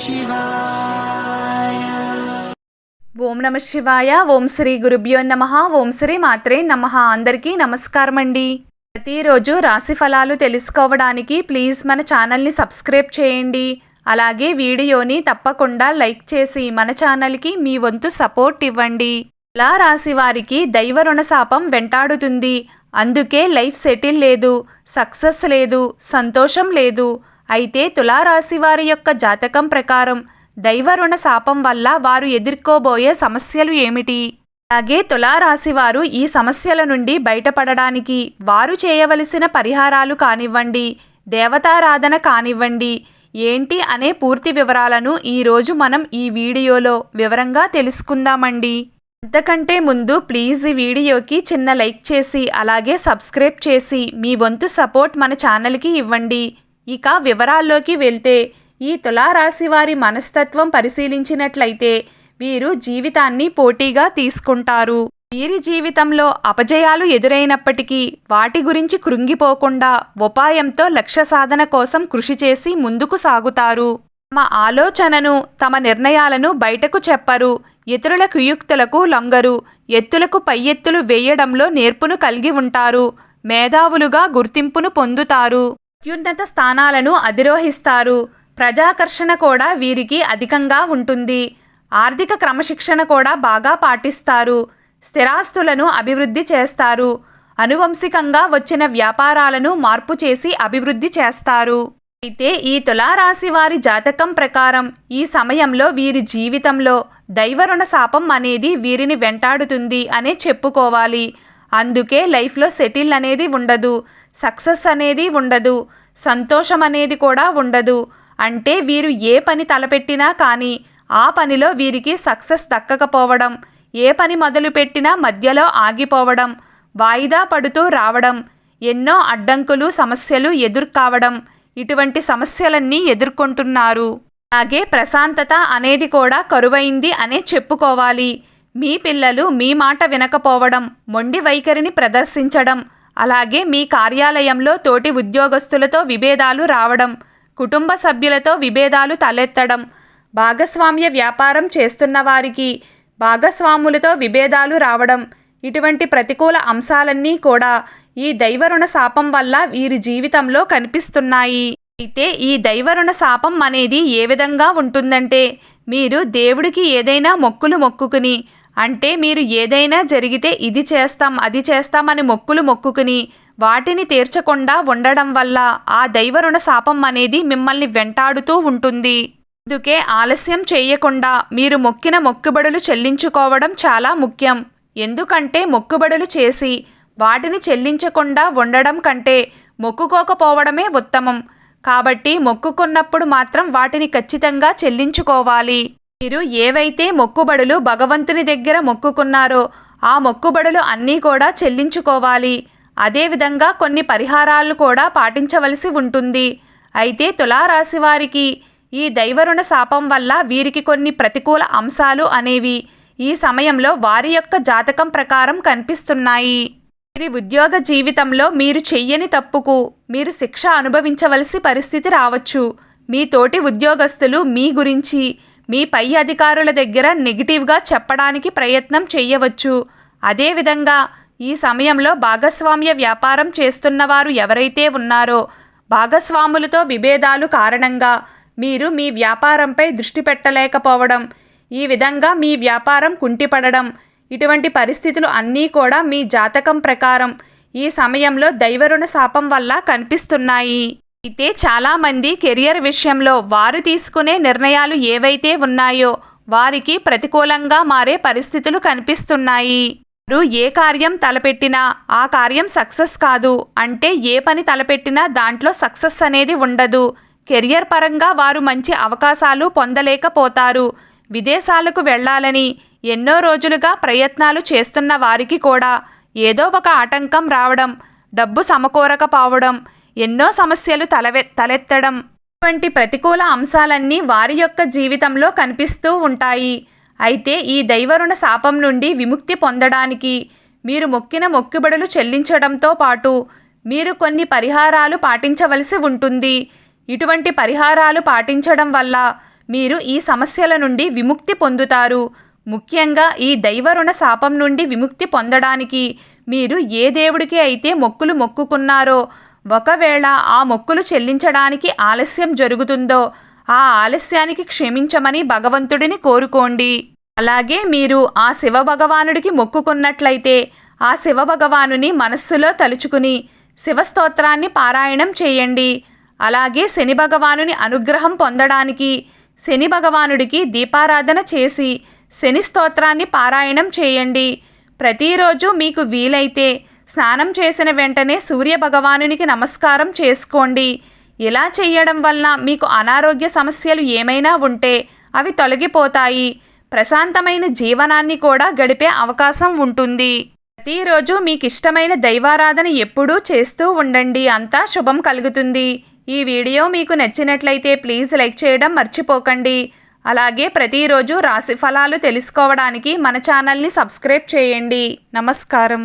శివాయ. ఓం నమ శివాయ. ఓం శ్రీ గురుభ్యో నమః. ఓం శ్రీ మాత్రే నమః. అందరికీ నమస్కారం అండి. ప్రతిరోజు రాశి ఫలాలు తెలుసుకోవడానికి ప్లీజ్ మన ఛానల్ని సబ్స్క్రైబ్ చేయండి. అలాగే వీడియోని తప్పకుండా లైక్ చేసి మన ఛానల్కి మీ వంతు సపోర్ట్ ఇవ్వండి. తులా రాశి వారికి దైవ రుణశాపం వెంటాడుతుంది. అందుకే లైఫ్ సెటిల్ లేదు, సక్సెస్ లేదు, సంతోషం లేదు. అయితే తులారాశి వారి యొక్క జాతకం ప్రకారం దైవ రుణ శాపం వల్ల వారు ఎదుర్కోబోయే సమస్యలు ఏమిటి? అలాగే తులారాశి వారు ఈ సమస్యల నుండి బయటపడడానికి వారు చేయవలసిన పరిహారాలు కానివ్వండి, దేవతారాధన కానివ్వండి, ఏంటి అనే పూర్తి వివరాలను ఈరోజు మనం ఈ వీడియోలో వివరంగా తెలుసుకుందామండి. అంతకంటే ముందు ప్లీజ్ ఈ వీడియోకి చిన్న లైక్ చేసి అలాగే సబ్స్క్రైబ్ చేసి మీ వంతు సపోర్ట్ మన ఛానల్కి ఇవ్వండి. ఇక వివరాల్లోకి వెళ్తే ఈ తులారాశి వారి మనస్తత్వం పరిశీలించినట్లయితే వీరు జీవితాన్ని పోటీగా తీసుకుంటారు. వీరి జీవితంలో అపజయాలు ఎదురైనప్పటికీ వాటి గురించి కృంగిపోకుండా ఉపాయంతో లక్ష్య సాధన కోసం కృషి చేసి ముందుకు సాగుతారు. తమ ఆలోచనను, తమ నిర్ణయాలను బయటకు చెప్పరు. ఇతరుల కుయుక్తులకు లొంగరు. ఎత్తులకు పై ఎత్తులు వేయడంలో నేర్పును కలిగి ఉంటారు. మేధావులుగా గుర్తింపును పొందుతారు. అత్యున్నత స్థానాలను అధిరోహిస్తారు. ప్రజాకర్షణ కూడా వీరికి అధికంగా ఉంటుంది. ఆర్థిక క్రమశిక్షణ కూడా బాగా పాటిస్తారు. స్థిరాస్తులను అభివృద్ధి చేస్తారు. అనువంశికంగా వచ్చిన వ్యాపారాలను మార్పు చేసి అభివృద్ధి చేస్తారు. అయితే ఈ తులారాశి వారి జాతకం ప్రకారం ఈ సమయంలో వీరి జీవితంలో దైవరుణ శాపం అనేది వీరిని వెంటాడుతుంది అనే చెప్పుకోవాలి. అందుకే లైఫ్లో సెటిల్ అనేది ఉండదు, సక్సెస్ అనేది ఉండదు, సంతోషం అనేది కూడా ఉండదు. అంటే వీరు ఏ పని తలపెట్టినా కానీ ఆ పనిలో వీరికి సక్సెస్ దక్కకపోవడం, ఏ పని మొదలుపెట్టినా మధ్యలో ఆగిపోవడం, వాయిదా పడుతూ రావడం, ఎన్నో అడ్డంకులు సమస్యలు ఎదుర్కావడం, ఇటువంటి సమస్యలన్నీ ఎదుర్కొంటున్నారు. అలాగే ప్రశాంతత అనేది కూడా కరువైంది అనే చెప్పుకోవాలి. మీ పిల్లలు మీ మాట వినకపోవడం, మొండి వైఖరిని ప్రదర్శించడం, అలాగే మీ కార్యాలయంలో తోటి ఉద్యోగస్తులతో విభేదాలు రావడం, కుటుంబ సభ్యులతో విభేదాలు తలెత్తడం, భాగస్వామ్య వ్యాపారం చేస్తున్న వారికి భాగస్వాములతో విభేదాలు రావడం, ఇటువంటి ప్రతికూల అంశాలన్నీ కూడా ఈ దైవరుణ శాపం వల్ల వీరి జీవితంలో కనిపిస్తున్నాయి. అయితే ఈ దైవరుణ శాపం అనేది ఏ విధంగా ఉంటుందంటే, మీరు దేవుడికి ఏదైనా మొక్కులు మొక్కుకుని, అంటే మీరు ఏదైనా జరిగితే ఇది చేస్తాం అది చేస్తామని మొక్కులు మొక్కుకుని వాటిని తీర్చకుండా ఉండడం వల్ల ఆ దైవరుణ శాపం అనేది మిమ్మల్ని వెంటాడుతూ ఉంటుంది. అందుకే ఆలస్యం చేయకుండా మీరు మొక్కిన మొక్కుబడులు చెల్లించుకోవడం చాలా ముఖ్యం. ఎందుకంటే మొక్కుబడులు చేసి వాటిని చెల్లించకుండా ఉండడం కంటే మొక్కుకోకపోవడమే ఉత్తమం. కాబట్టి మొక్కుకున్నప్పుడు మాత్రం వాటిని ఖచ్చితంగా చెల్లించుకోవాలి. మీరు ఏవైతే మొక్కుబడులు భగవంతుని దగ్గర మొక్కుకున్నారో ఆ మొక్కుబడులు అన్నీ కూడా చెల్లించుకోవాలి. అదేవిధంగా కొన్ని పరిహారాలు కూడా పాటించవలసి ఉంటుంది. అయితే తులారాశి వారికి ఈ దైవరుణ శాపం వల్ల వీరికి కొన్ని ప్రతికూల అంశాలు అనేవి ఈ సమయంలో వారి యొక్క జాతకం ప్రకారం కనిపిస్తున్నాయి. వీరి ఉద్యోగ జీవితంలో మీరు చెయ్యని తప్పుకు మీరు శిక్ష అనుభవించవలసి పరిస్థితి రావచ్చు. మీ తోటి ఉద్యోగస్తులు మీ గురించి మీ పై అధికారుల దగ్గర నెగిటివ్గా చెప్పడానికి ప్రయత్నం చేయవచ్చు. అదేవిధంగా ఈ సమయంలో భాగస్వామ్య వ్యాపారం చేస్తున్నవారు ఎవరైతే ఉన్నారో భాగస్వాములతో విభేదాలు కారణంగా మీరు మీ వ్యాపారంపై దృష్టి పెట్టలేకపోవడం, ఈ విధంగా మీ వ్యాపారం కుంటిపడడం, ఇటువంటి పరిస్థితులు అన్నీ కూడా మీ జాతకం ప్రకారం ఈ సమయంలో దైవరుణ శాపం వల్ల కనిపిస్తున్నాయి. అయితే చాలామంది కెరియర్ విషయంలో వారు తీసుకునే నిర్ణయాలు ఏవైతే ఉన్నాయో వారికి ప్రతికూలంగా మారే పరిస్థితులు కనిపిస్తున్నాయి. వారు ఏ కార్యం తలపెట్టినా ఆ కార్యం సక్సెస్ కాదు. అంటే ఏ పని తలపెట్టినా దాంట్లో సక్సెస్ అనేది ఉండదు. కెరియర్ పరంగా వారు మంచి అవకాశాలు పొందలేకపోతారు. విదేశాలకు వెళ్ళాలని ఎన్నో రోజులుగా ప్రయత్నాలు చేస్తున్న వారికి కూడా ఏదో ఒక ఆటంకం రావడం, డబ్బు సమకూరకపోవడం, ఎన్నో సమస్యలు తలెత్తడం, ఇటువంటి ప్రతికూల అంశాలన్నీ వారి యొక్క జీవితంలో కనిపిస్తూ ఉంటాయి. అయితే ఈ దైవరుణ శాపం నుండి విముక్తి పొందడానికి మీరు మొక్కిన మొక్కుబడులు చెల్లించడంతో పాటు మీరు కొన్ని పరిహారాలు పాటించవలసి ఉంటుంది. ఇటువంటి పరిహారాలు పాటించడం వల్ల మీరు ఈ సమస్యల నుండి విముక్తి పొందుతారు. ముఖ్యంగా ఈ దైవ రుణ శాపం నుండి విముక్తి పొందడానికి మీరు ఏ దేవుడికి అయితే మొక్కులు మొక్కుకున్నారో, ఒకవేళ ఆ మొక్కులు చెల్లించడానికి ఆలస్యం జరుగుతుందో ఆ ఆలస్యానికి క్షమించమని భగవంతుడిని కోరుకోండి. అలాగే మీరు ఆ శివ భగవానుడికి మొక్కుకున్నట్లయితే ఆ శివ భగవానుని మనస్సులో తలుచుకుని శివస్తోత్రాన్ని పారాయణం చేయండి. అలాగే శని భగవానుని అనుగ్రహం పొందడానికి శని భగవానుడికి దీపారాధన చేసి శని స్తోత్రాన్ని పారాయణం చేయండి. ప్రతిరోజు మీకు వీలైతే స్నానం చేసిన వెంటనే సూర్య భగవానునికి నమస్కారం చేసుకోండి. ఇలా చేయడం వల్ల మీకు అనారోగ్య సమస్యలు ఏమైనా ఉంటే అవి తొలగిపోతాయి. ప్రశాంతమైన జీవనాన్ని కూడా గడిపే అవకాశం ఉంటుంది. ప్రతిరోజు మీకు ఇష్టమైన దైవారాధన ఎప్పుడూ చేస్తూ ఉండండి. అంతా శుభం కలుగుతుంది. ఈ వీడియో మీకు నచ్చినట్లయితే ప్లీజ్ లైక్ చేయడం మర్చిపోకండి. అలాగే ప్రతిరోజు రాశి ఫలాలు తెలుసుకోవడానికి మన ఛానల్ని సబ్స్క్రైబ్ చేయండి. నమస్కారం.